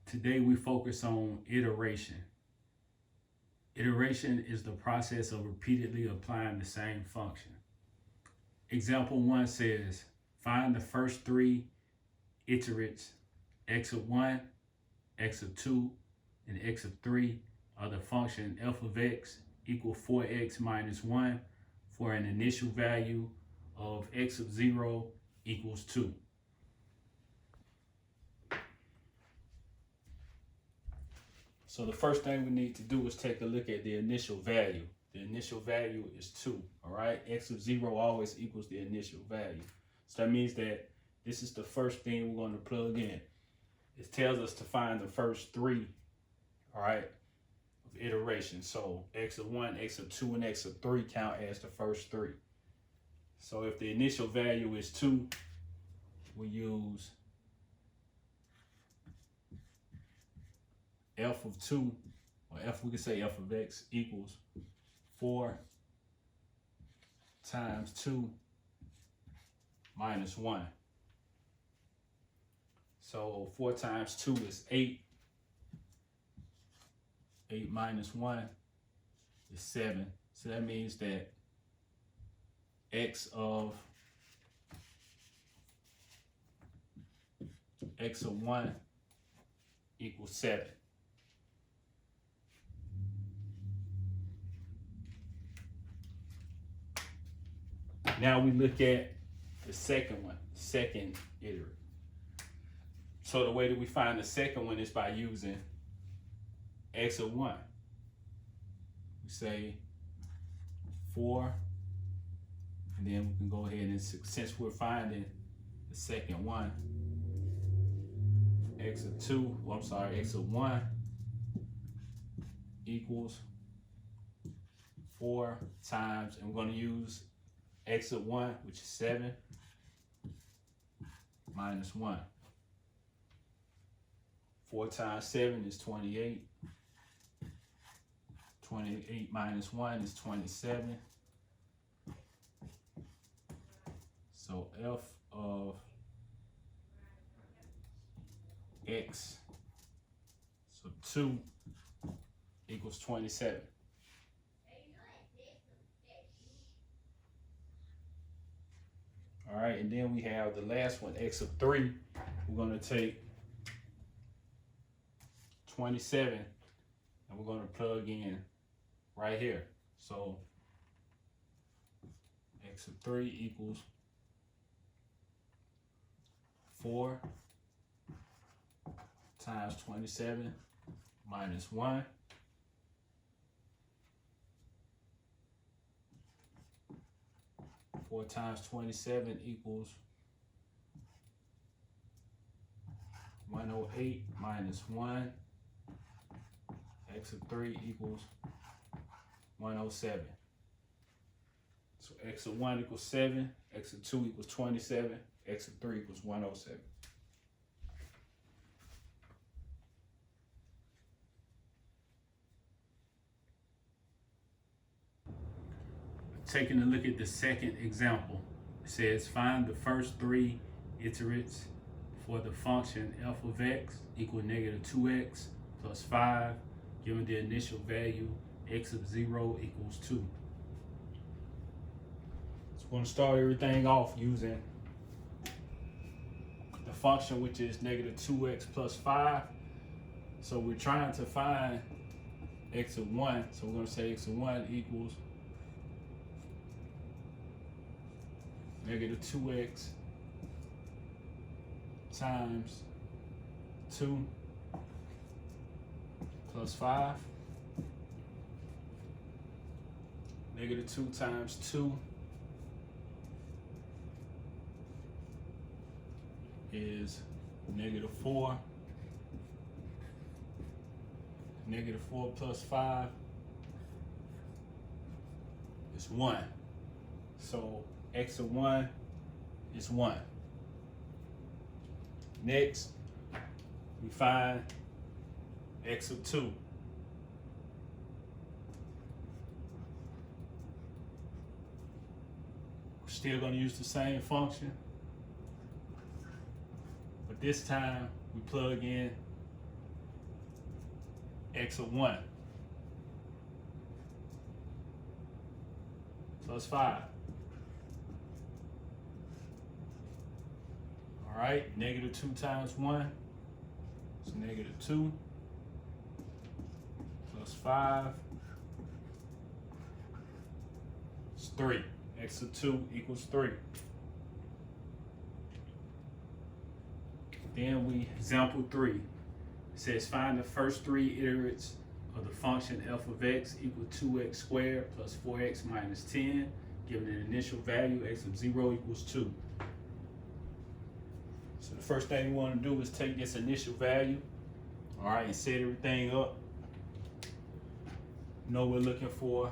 Today we focus on iteration. Iteration is the process of repeatedly applying the same function. Example 1 says, find the first three iterates x of 1, x of 2, and x of 3 of the function f of x equal 4x minus 1 for an initial value of x of 0 equals 2. So the first thing we need to do is take a look at the initial value. The initial value is 2, all right? X of 0 always equals the initial value. So that means that this is the first thing we're going to plug in. It tells us to find the first three, all right, of iteration. So x of 1, x of 2, and x of 3 count as the first three. So if the initial value is 2, we use f of 2, or we could say f of x equals 4 times 2 minus 1. So 4 times 2 is 8. 8 minus 1 is 7. So that means that x of 1 equals 7. Now we look at the second one, second iterate. So the way that we find the second one is by using x of 1. We say 4, and then we can go ahead and, since we're finding the second one, x of 1 equals 4 times, and we're going to use x of 1, which is 7, minus 1. 4 times 7 is 28. 28 minus 1 is 27. So f of x, so 2 equals 27. All right, and then we have the last one, x of 3. We're going to take 27 and we're going to plug in right here. So x of 3 equals 4 times 27 minus 1. 4 times 27 equals 108 minus 1. X of 3 equals 107. So x of 1 equals 7, x of 2 equals 27, x of 3 equals 107. Taking a look at the second example, it says find the first three iterates for the function f of x equal negative 2x plus 5, given the initial value x of 0 equals 2. So we're going to start everything off using the function, which is negative 2x plus 5. So we're trying to find x of 1. So we're going to say x of 1 equals negative 2x times 2 plus 5. Negative 2 times 2 is negative 4. Negative 4 plus 5 is 1. So x of 1 is 1. Next, we find x of 2. We're still going to use the same function, but this time we plug in x of 1 plus 5. All right, negative 2 times 1 is negative 2 plus 5 is 3. X of 2 equals 3. Then example 3. It says find the first 3 iterates of the function f of x equal 2x squared plus 4x minus 10, given an initial value x of 0 equals 2. So the first thing we want to do is take this initial value, all right, and set everything up. Know we're looking for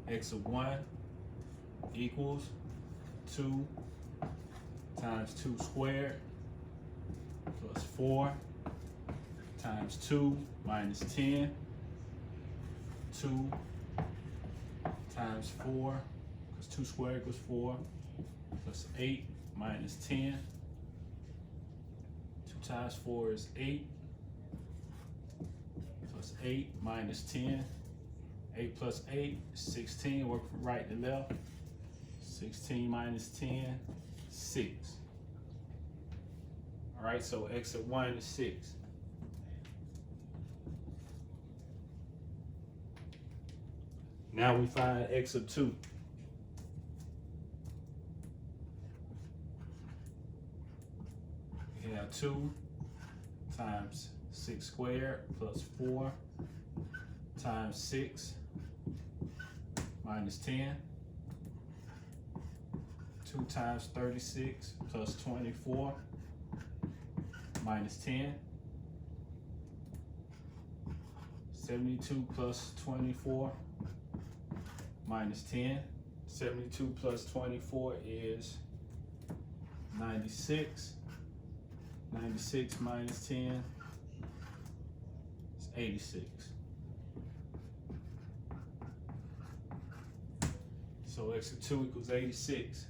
x of 1 equals 2 times 2 squared plus 4 times 2 minus 10, 2 times 4, because 2 squared equals 4, plus 8 minus 10. 2 times 4 is 8, plus 8 minus 10. 8 plus 8 is 16, work from right to left. 16 minus 10, 6. All right, so x of 1 is 6. Now we find x of 2. We have 2 times 6 squared plus 4 times 6 minus 10. 2 times 36 plus 24 minus 10. 72 plus 24 minus 10. 72 plus 24 is 96. 96 minus 10 is 86. So x of 2 equals 86.